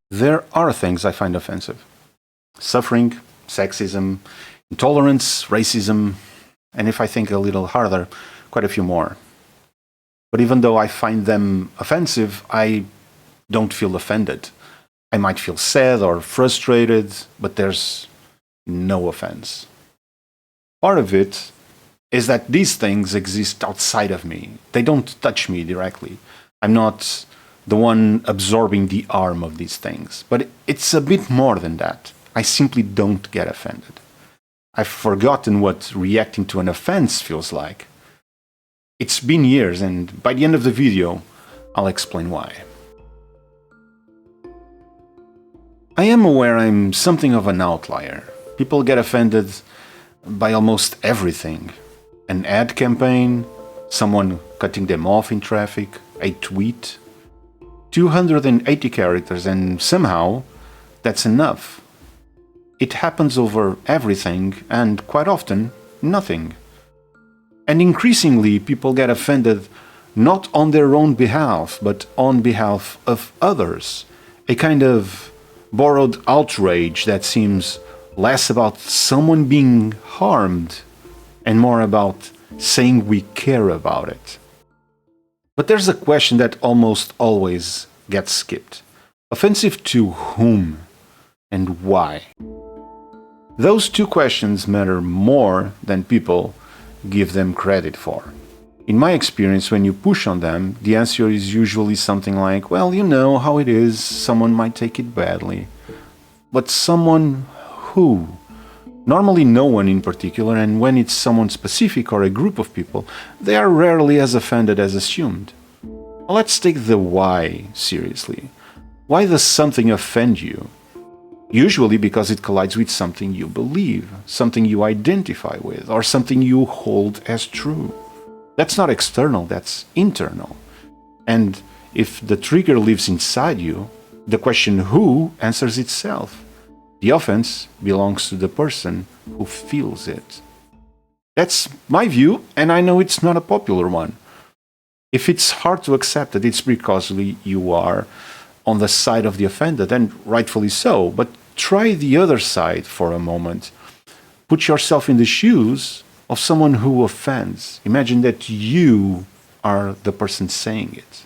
There are things I find offensive: suffering, sexism, intolerance, racism, and if I think a little harder, quite a few more. But even though I find them offensive, I don't feel offended. I might feel sad or frustrated, but there's no offense. Part of it is that these things exist outside of me. They don't touch me directly. I'm not the one absorbing the harm of these things. But it's a bit more than that. I simply don't get offended. I've forgotten what reacting to an offense feels like. It's been years, and by the end of the video, I'll explain why. I am aware I'm something of an outlier. People get offended by almost everything. An ad campaign, someone cutting them off in traffic, a tweet. 280 characters, and somehow that's enough. It happens over everything, and quite often, nothing. And increasingly, people get offended not on their own behalf, but on behalf of others. A kind of borrowed outrage that seems less about someone being harmed and more about saying we care about it. But there's a question that almost always gets skipped. Offensive to whom and why? Those two questions matter more than people give them credit for. In my experience, when you push on them, the answer is usually something like, well, you know how it is, someone might take it badly. But someone who? Normally no one in particular, and when it's someone specific or a group of people, they are rarely as offended as assumed. Let's take the why seriously. Why does something offend you? Usually because it collides with something you believe, something you identify with, or something you hold as true. That's not external, that's internal. And if the trigger lives inside you, the question who answers itself. The offense belongs to the person who feels it. That's my view, and I know it's not a popular one. If it's hard to accept it, it's because you are on the side of the offended, and rightfully so. But try the other side for a moment. Put yourself in the shoes of someone who offends. Imagine that you are the person saying it.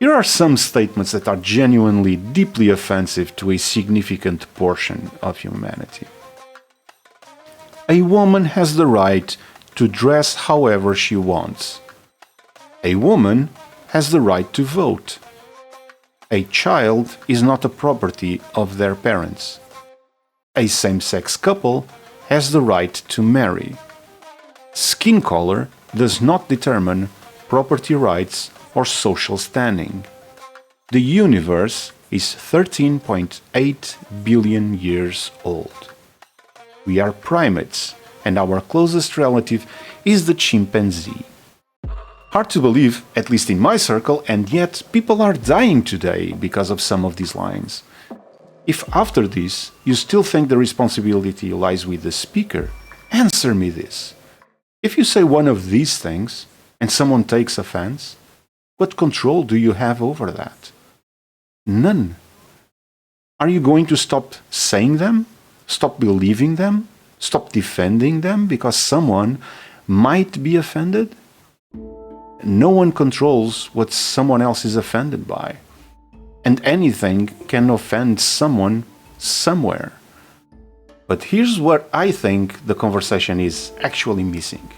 Here are some statements that are genuinely deeply offensive to a significant portion of humanity. A woman has the right to dress however she wants. A woman has the right to vote. A child is not a property of their parents. A same-sex couple has the right to marry. Skin color does not determine property rights or social standing. The universe is 13.8 billion years old. We are primates, and our closest relative is the chimpanzee. Hard to believe, at least in my circle, and yet people are dying today because of some of these lines. If after this you still think the responsibility lies with the speaker, answer me this. If you say one of these things and someone takes offense, what control do you have over that? None. Are you going to stop saying them? Stop believing them? Stop defending them because someone might be offended? No one controls what someone else is offended by. And anything can offend someone somewhere. But here's what I think the conversation is actually missing.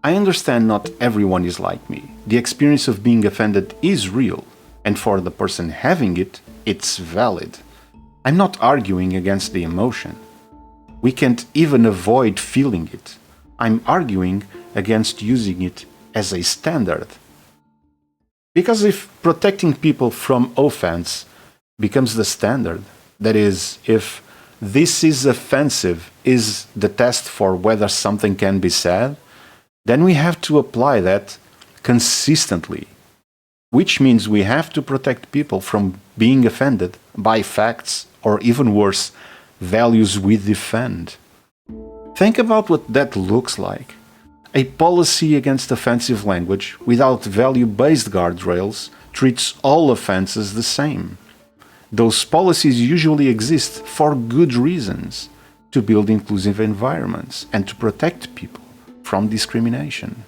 I understand not everyone is like me. The experience of being offended is real, and for the person having it, it's valid. I'm not arguing against the emotion. We can't even avoid feeling it. I'm arguing against using it as a standard. Because if protecting people from offense becomes the standard, that is, if this is offensive is the test for whether something can be said, then we have to apply that consistently, which means we have to protect people from being offended by facts, or even worse, values we defend. Think about what that looks like. A policy against offensive language without value-based guardrails treats all offenses the same. Those policies usually exist for good reasons, to build inclusive environments and to protect people from discrimination.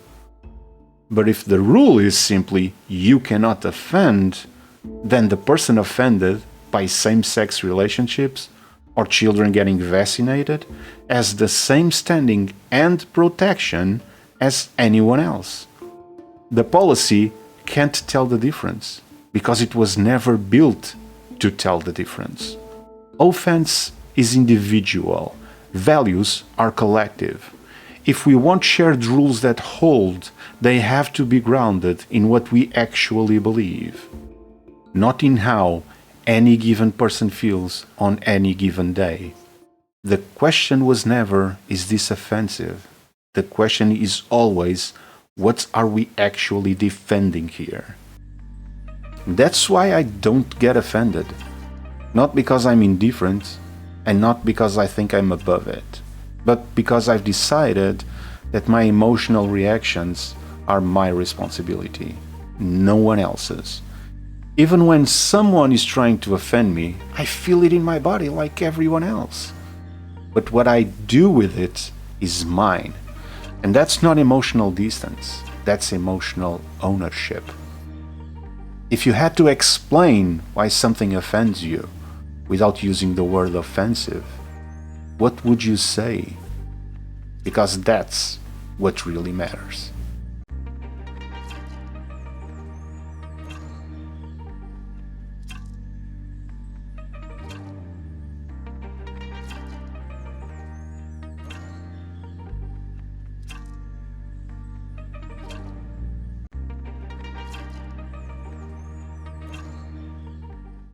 But if the rule is simply you cannot offend, then the person offended by same-sex relationships or children getting vaccinated has the same standing and protection as anyone else. The policy can't tell the difference because it was never built to tell the difference. Offense is individual, values are collective. If we want shared rules that hold, they have to be grounded in what we actually believe, not in how any given person feels on any given day. The question was never, is this offensive? The question is always, what are we actually defending here? That's why I don't get offended. Not because I'm indifferent, and not because I think I'm above it, but because I've decided that my emotional reactions are my responsibility, no one else's. Even when someone is trying to offend me, I feel it in my body like everyone else. But what I do with it is mine. And that's not emotional distance, that's emotional ownership. If you had to explain why something offends you without using the word offensive, what would you say? Because that's what really matters.